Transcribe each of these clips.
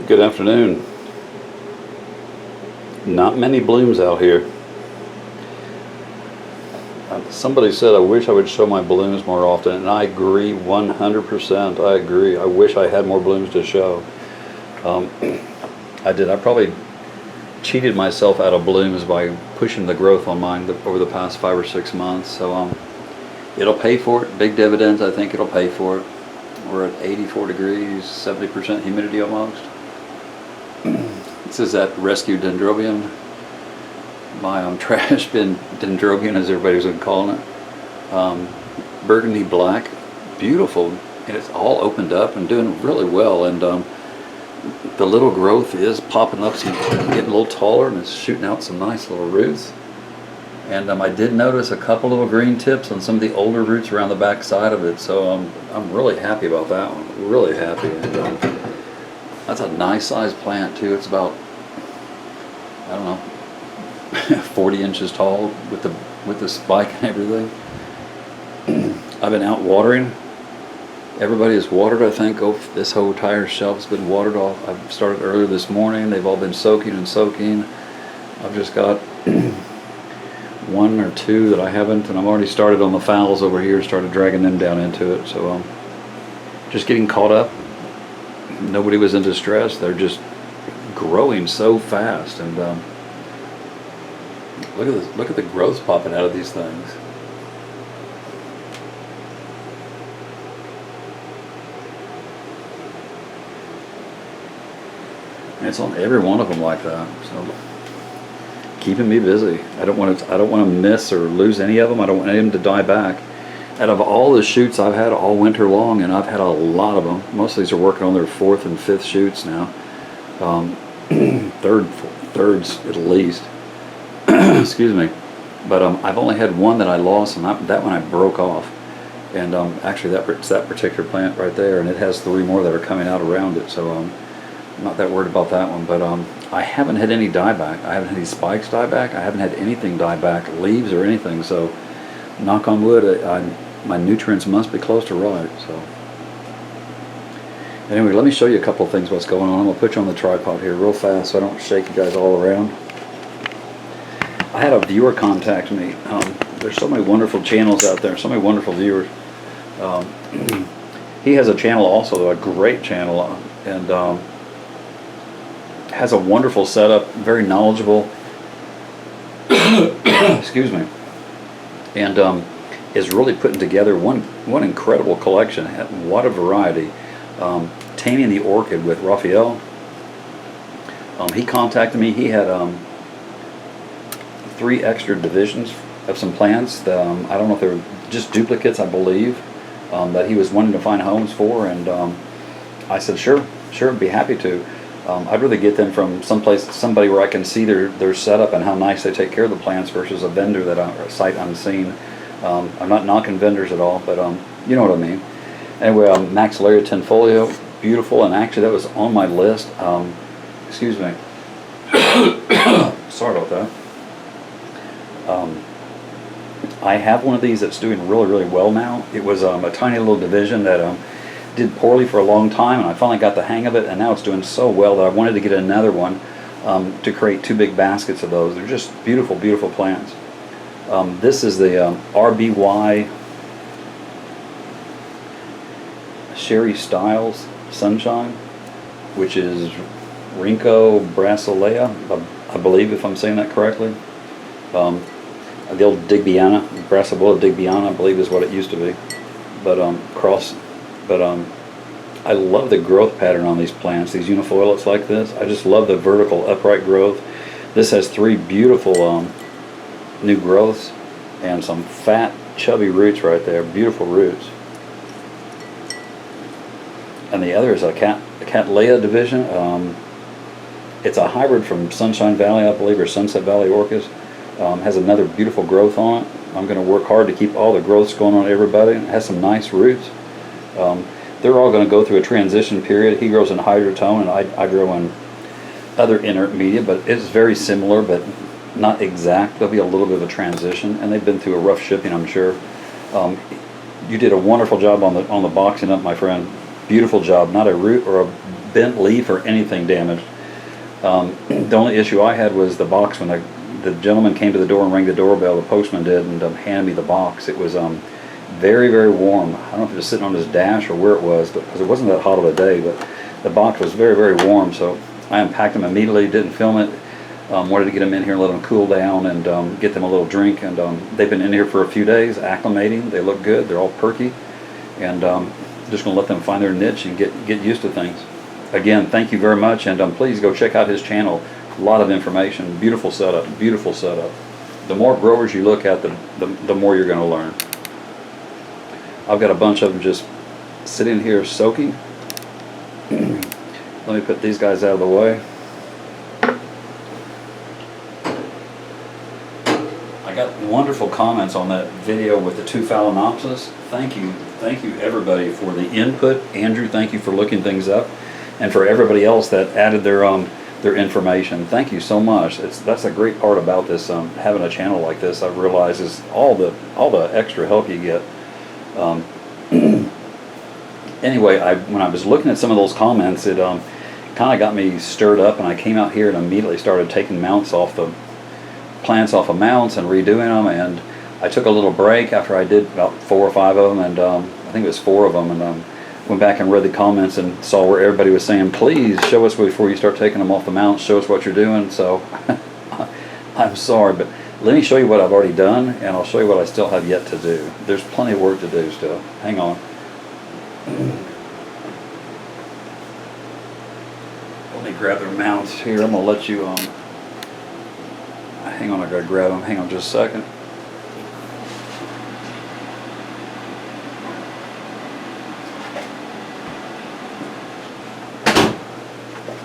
Good afternoon. Not many blooms out here. Somebody said I wish I would show my blooms more often, and I agree 100%. I agree. I wish I had more blooms to show. I did. I probably cheated myself out of blooms by pushing the growth on mine over the past 5 or 6 months. So it'll pay for it. Big dividends. I think it'll pay for it. We're at 84 degrees, 70% humidity almost. This is that rescue dendrobium, my trash bin dendrobium, as everybody's been calling it. Burgundy black, beautiful, and it's all opened up and doing really well. And the little growth is popping up, some getting a little taller, and it's shooting out some nice little roots. And I did notice a couple little green tips on some of the older roots around the back side of it, so I'm really happy about that one. Really happy. And that's a nice sized plant too. It's about, I don't know, 40 inches tall with the spike and everything. I've been out watering. Everybody has watered, I think. Oh, this whole entire shelf's been watered off. I've started earlier this morning. They've all been soaking and soaking. I've just got one or two that I haven't, and I've already started on the phals over here, started dragging them down into it. So just getting caught up. Nobody was in distress. They're just growing so fast, and look at this, look at the growth popping out of these things. And it's on every one of them like that. So keeping me busy. I don't want to miss or lose any of them. I don't want any of them to die back. Out of all the shoots I've had all winter long, and I've had a lot of them. Most of these are working on their 4th and 5th shoots now. Thirds at least. Excuse me. But I've only had one that I lost, and that one I broke off. And actually, it's that particular plant right there, and it has 3 more that are coming out around it. So I'm not that worried about that one. But I haven't had any dieback. I haven't had any spikes die back. I haven't had anything die back, leaves or anything. So knock on wood, my nutrients must be close to right. So anyway, let me show you a couple of things what's going on. I'm going to put you on the tripod here real fast so I don't shake you guys all around. I had a viewer contact me. There's so many wonderful channels out there, so many wonderful viewers. He has a channel also, a great channel, and has a wonderful setup, very knowledgeable. Excuse me. And is really putting together one incredible collection. What a variety. Taming the Orchid with Raphael. He contacted me. He had 3 extra divisions of some plants that, I don't know if they were just duplicates, I believe, that he was wanting to find homes for, and I said sure, I'd be happy to. I'd rather get them from somebody where I can see their setup and how nice they take care of the plants versus a vendor or a sight unseen. I'm not knocking vendors at all, but you know what I mean. Anyway, Maxillaria tenfolio, beautiful, and actually that was on my list. Excuse me. Sorry about that. I have one of these that's doing really, really well now. It was a tiny little division that did poorly for a long time, and I finally got the hang of it, and now it's doing so well that I wanted to get another one to create 2 big baskets of those. They're just beautiful, beautiful plants. This is the RBY Sherry Styles Sunshine, which is Rinco Brasilea, I believe, if I'm saying that correctly. The old Digbyana, Brassibola Digbyana, I believe is what it used to be. But I love the growth pattern on these plants, these unifoilets like this. I just love the vertical upright growth. This has 3 beautiful new growths and some fat chubby roots right there, beautiful roots. And the other is a Cattleya division. It's a hybrid from Sunshine Valley, I believe, or Sunset Valley Orchids. Has another beautiful growth on it. I'm going to work hard to keep all the growths going on everybody. It has some nice roots. They're all going to go through a transition period. He grows in hydrotone, and I grow in other inert media, but it's very similar, but not exact. There'll be a little bit of a transition, and they've been through a rough shipping, I'm sure. You did a wonderful job on the boxing up, my friend. Beautiful job. Not a root or a bent leaf or anything damaged. The only issue I had was the box. When the gentleman came to the door and rang the doorbell, the postman did, and handed me the box. It was very, very warm. I don't know if it was sitting on his dash or where it was, but because it wasn't that hot of a day, but the box was very, very warm. So I unpacked them immediately, didn't film it. Wanted to get them in here and let them cool down and get them a little drink. And they've been in here for a few days, acclimating. They look good. They're all perky. And just going to let them find their niche and get used to things. Again, thank you very much. And please go check out his channel. A lot of information. Beautiful setup. Beautiful setup. The more growers you look at, the more you're going to learn. I've got a bunch of them just sitting here soaking. Let me put these guys out of the way. I got wonderful comments on that video with the 2 Phalaenopsis. Thank you everybody for the input. Andrew, thank you for looking things up, and for everybody else that added their information. Thank you so much. That's a great part about this having a channel like this. I've realized is all the extra help you get. Anyway, when I was looking at some of those comments, it kind of got me stirred up, and I came out here and immediately started taking mounts off the plants off of mounts and redoing them. And I took a little break after I did about 4 or 5 of them, and I think it was 4 of them, and went back and read the comments and saw where everybody was saying, please show us before you start taking them off the mounts, show us what you're doing. So I'm sorry, but let me show you what I've already done, and I'll show you what I still have yet to do. There's plenty of work to do still. Hang on. Let me grab their mounts here. I'm going to let you hang on, I gotta grab them. Hang on just a second.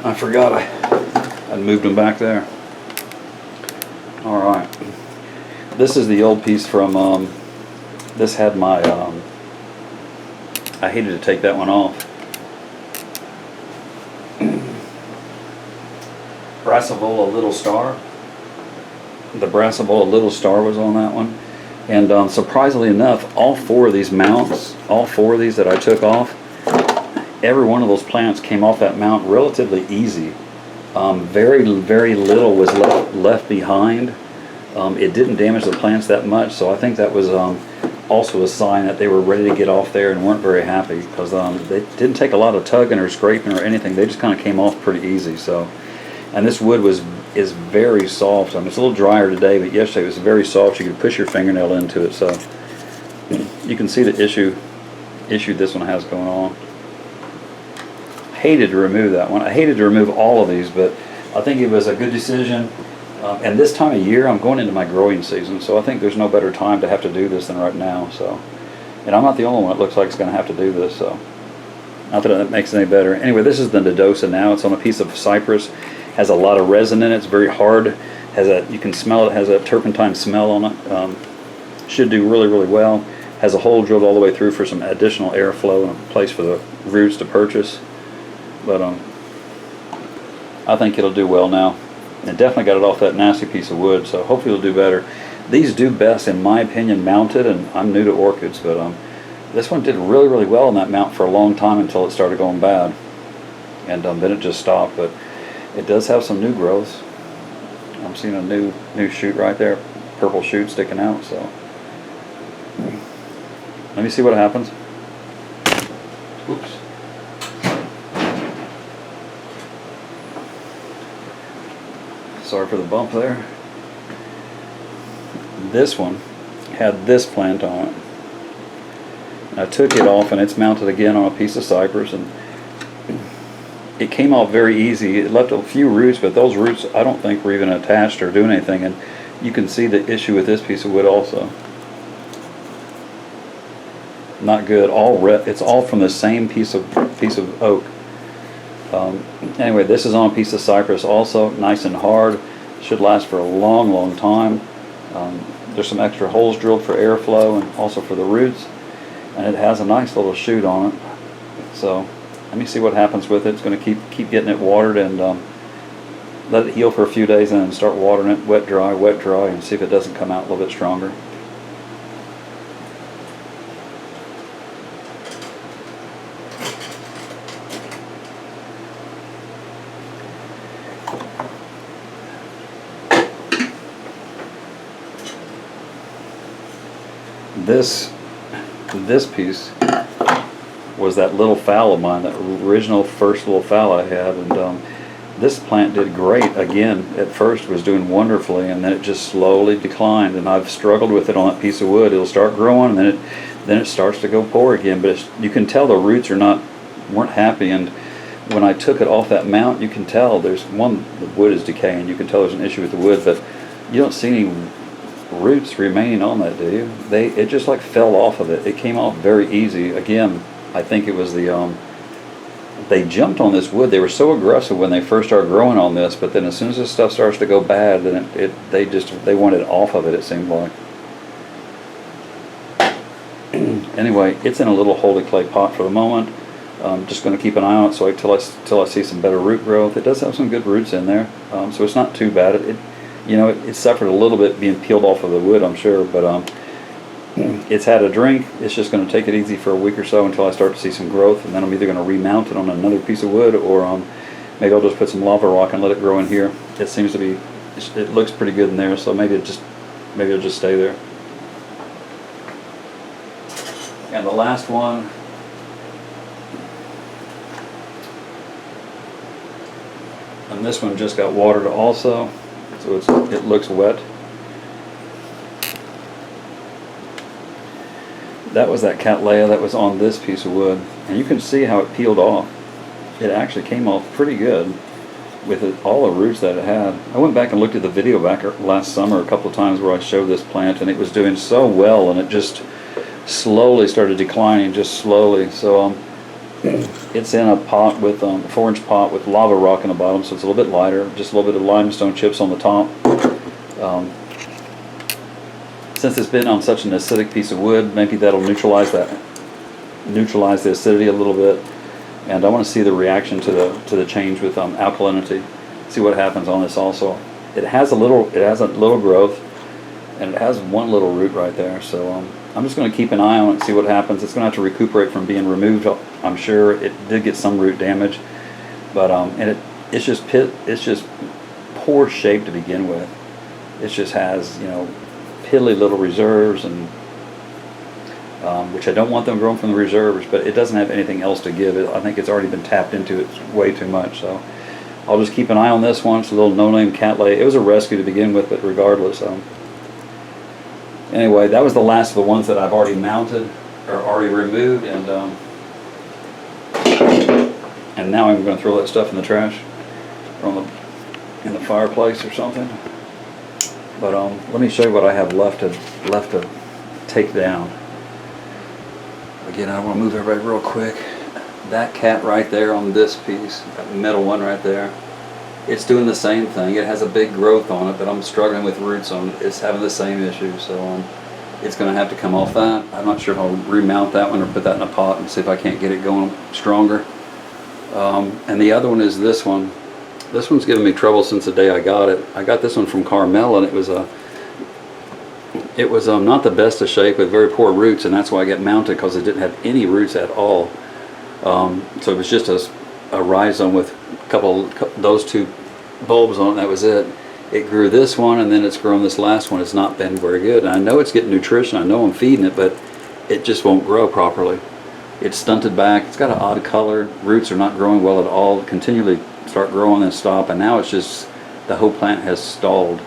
I forgot I moved them back there. Alright. This is the old piece from, this had my, I hated to take that one off. Brassavola Little Star. The Brassavola Little Star was on that one, and surprisingly enough, all 4 of these mounts, all 4 of these that I took off, every one of those plants came off that mount relatively easy. Very little was left behind. It didn't damage the plants that much, so I think that was also a sign that they were ready to get off there and weren't very happy, because they didn't take a lot of tugging or scraping or anything. They just kind of came off pretty easy. So, and this wood is very soft. I mean, it's a little drier today, but yesterday it was very soft. You could push your fingernail into it, so you can see the issue this one has going on. Hated to remove that one. I hated to remove all of these, but I think it was a good decision. And this time of year, I'm going into my growing season, so I think there's no better time to have to do this than right now. So, and I'm not the only one that looks like it's going to have to do this. So, not that it makes it any better. Anyway, this is the Nodosa now. It's on a piece of cypress. Has a lot of resin in it. It's very hard. You can smell it. Has a turpentine smell on it. Should do really, really well. Has a hole drilled all the way through for some additional airflow and a place for the roots to purchase. But I think it'll do well now. And definitely got it off that nasty piece of wood, so hopefully it'll do better. These do best, in my opinion, mounted, and I'm new to orchids, but this one did really, really well on that mount for a long time until it started going bad. And then it just stopped, but it does have some new growths. I'm seeing a new shoot right there, purple shoot sticking out. So let me see what happens. Oops. Sorry for the bump there. This one had this plant on it. I took it off, and it's mounted again on a piece of cypress, and it came off very easy. It left a few roots, but those roots I don't think were even attached or doing anything. And you can see the issue with this piece of wood also. Not good. It's all from the same piece of oak. Anyway, this is on a piece of cypress also, nice and hard. Should last for a long, long time. There's some extra holes drilled for airflow and also for the roots, and it has a nice little shoot on it. So let me see what happens with it. It's going to keep getting it watered, and let it heal for a few days, and then start watering it wet dry, and see if it doesn't come out a little bit stronger. this piece was that little fallow of mine, that original first little fallow I had, and this plant did great. Again, at first was doing wonderfully, and then it just slowly declined, and I've struggled with it on that piece of wood. It'll start growing, and then it starts to go poor again, but you can tell the roots weren't happy, and when I took it off that mount, you can tell the wood is decaying. You can tell there's an issue with the wood, but you don't see any roots remaining on that, do you? It just like fell off of it. It came off very easy. Again, I think it was they jumped on this wood. They were so aggressive when they first started growing on this, but then as soon as this stuff starts to go bad, then they wanted off of it, it seemed like. Anyway, it's in a little holy clay pot for the moment. I'm just going to keep an eye on it till I see some better root growth. It does have some good roots in there, so it's not too bad. It suffered a little bit being peeled off of the wood, I'm sure, but it's had a drink. It's just going to take it easy for a week or so until I start to see some growth, and then I'm either going to remount it on another piece of wood, or maybe I'll just put some lava rock and let it grow in here. It seems to be, it looks pretty good in there, so maybe it'll just stay there. And the last one, and this one just got watered also, so it looks wet. That was that Cattleya that was on this piece of wood, and you can see how it peeled off. It actually came off pretty good with all the roots that it had. I went back and looked at the video back last summer a couple of times where I showed this plant, and it was doing so well, and it just slowly started declining, just slowly. So it's in a pot with a 4-inch pot with lava rock in the bottom, so it's a little bit lighter, just a little bit of limestone chips on the top. Since it's been on such an acidic piece of wood, maybe that'll neutralize the acidity a little bit. And I want to see the reaction to the change with alkalinity. See what happens on this also. It has a little growth, and it has one little root right there. So I'm just going to keep an eye on it and see what happens. It's going to have to recuperate from being removed, I'm sure. It did get some root damage, but and it's just poor shape to begin with. It just has, piddly little reserves, and which I don't want them growing from the reserves, but it doesn't have anything else to give it. I think it's already been tapped into. It's way too much. So I'll just keep an eye on this one. It's a little no-name Cattleya. It was a rescue to begin with, but regardless. Anyway, that was the last of the ones that I've already mounted or already removed, and now I'm going to throw that stuff in the trash or in the fireplace or something. But let me show you what I have left to take down. Again, I want to move everybody real quick. That cat right there on this piece, that middle one right there, it's doing the same thing. It has a big growth on it, but I'm struggling with roots on it. It's having the same issue, so it's going to have to come off that. I'm not sure if I'll remount that one or put that in a pot and see if I can't get it going stronger. And the other one is this one. This one's given me trouble since the day I got it. I got this one from Carmel, and it was not the best of shape with very poor roots, and that's why I got mounted, because it didn't have any roots at all. So it was just a rhizome with those two bulbs on it, and that was it. It grew this one, and then it's grown this last one. It's not been very good. And I know it's getting nutrition. I know I'm feeding it, but it just won't grow properly. It's stunted back. It's got an odd color. Roots are not growing well at all. Continually start growing and stop, and now it's just the whole plant has stalled.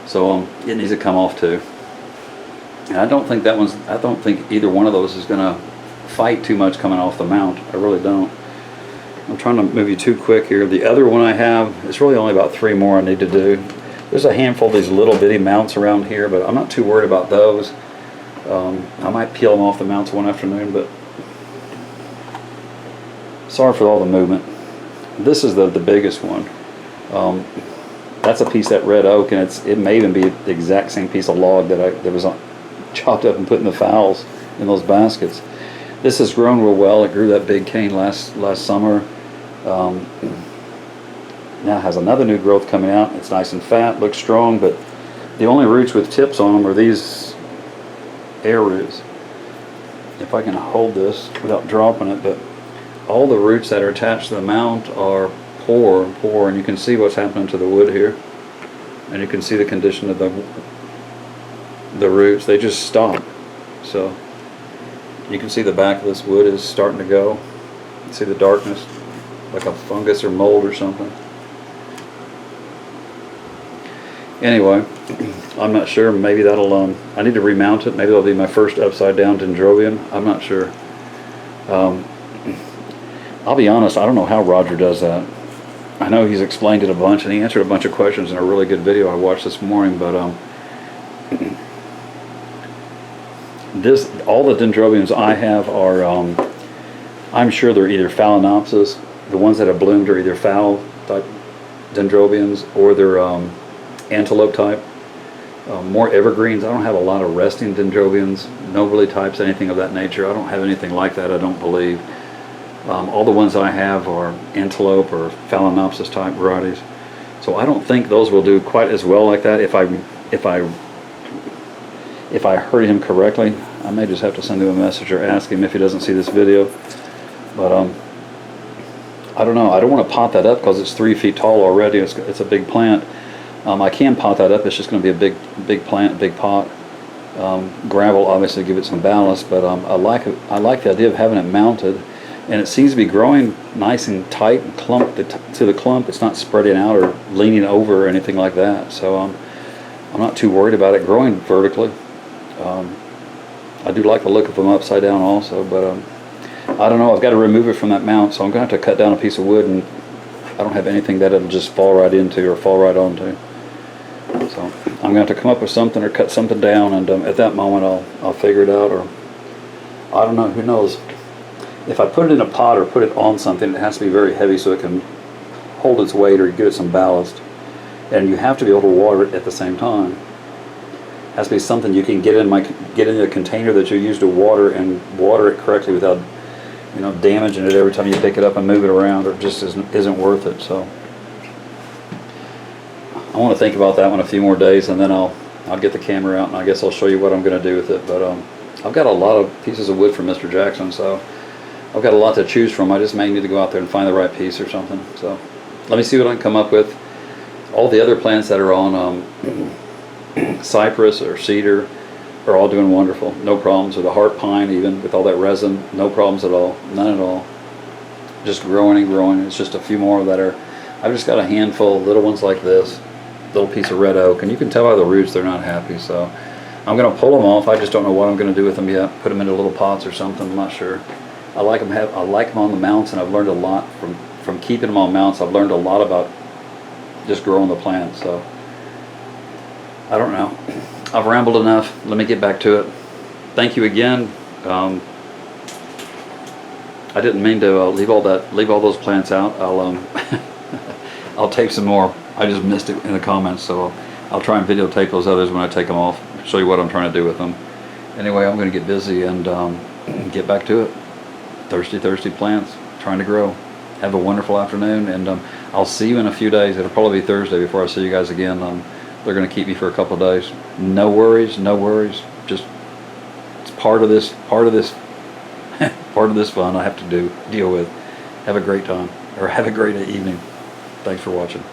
So it needs to come off too. And I don't think either one of those is going to fight too much coming off the mount. I really don't. I'm trying to move you too quick here. The other one I have, it's really only about 3 more I need to do. There's a handful of these little bitty mounts around here, but I'm not too worried about those. I might peel them off the mounts one afternoon, but sorry for all the movement. This is the biggest one. That's a piece of that red oak, and it may even be the exact same piece of log that was chopped up and put in the fowls in those baskets. This has grown real well. It grew that big cane last summer. Now it has another new growth coming out. It's nice and fat, looks strong, but the only roots with tips on them are these air roots. If I can hold this without dropping it, but all the roots that are attached to the mount are poor, and you can see what's happening to the wood here, and you can see the condition of the roots. They just stop. So you can see the back of this wood is starting to go. See the darkness, like a fungus or mold or something. Anyway, I'm not sure. Maybe that'll, I need to remount it. Maybe that'll be my first upside down dendrobium. I'm not sure. I'll be honest, I don't know how Roger does that. I know he's explained it a bunch, and he answered a bunch of questions in a really good video I watched this morning, but all the dendrobiums I have are, I'm sure they're either Phalaenopsis. The ones that have bloomed are either Phal type dendrobiums, or they're antelope type. More evergreens. I don't have a lot of resting dendrobiums, nobly types, anything of that nature. I don't have anything like that, I don't believe. All the ones I have are antelope or Phalaenopsis type varieties. So I don't think those will do quite as well like that. If I heard him correctly, I may just have to send him a message or ask him if he doesn't see this video. But I don't know. I don't want to pot that up because it's 3 feet tall already. It's a big plant. I can pot that up. It's just going to be a big plant, big pot. Gravel obviously give it some ballast, but I like the idea of having it mounted, and it seems to be growing nice and tight and clumped to the clump. It's not spreading out or leaning over or anything like that. So I'm not too worried about it growing vertically. I do like the look of them upside down also, but I don't know. I've got to remove it from that mount, so I'm going to have to cut down a piece of wood, and I don't have anything that it'll just fall right into or fall right onto. So I'm going to have to come up with something or cut something down, and at that moment I'll figure it out, or I don't know, who knows. If I put it in a pot or put it on something, it has to be very heavy so it can hold its weight or give it some ballast. And you have to be able to water it at the same time. It has to be something you can get in a container that you use to water, and water it correctly without, you know, damaging it every time you pick it up and move it around, or it just isn't worth it. So I want to think about that one a few more days, and then I'll get the camera out, and I guess I'll show you what I'm going to do with it. But I've got a lot of pieces of wood from Mr. Jackson, so I've got a lot to choose from. I just may need to go out there and find the right piece or something. So let me see what I can come up with. All the other plants that are on cypress or cedar are all doing wonderful. No problems. Or the heart pine, even with all that resin, no problems at all. None at all. Just growing and growing. It's just a few more that are. I've just got a handful of little ones like this. Little piece of red oak, and you can tell by the roots they're not happy. So I'm going to pull them off. I just don't know what I'm going to do with them yet. Put them into little pots or something. I'm not sure. I like them on the mounts, and I've learned a lot from keeping them on mounts. I've learned a lot about just growing the plants. So I don't know. I've rambled enough. Let me get back to it. Thank you again. I didn't mean to leave all those plants out. I'll take some more. I just missed it in the comments, so I'll try and videotape those others when I take them off, show you what I'm trying to do with them. Anyway, I'm going to get busy and get back to it. Thirsty plants, trying to grow. Have a wonderful afternoon, and I'll see you in a few days. It'll probably be Thursday before I see you guys again. They're going to keep me for a couple of days. No worries, no worries. Just it's part of this fun I have to deal with. Have a great time, or have a great evening. Thanks for watching.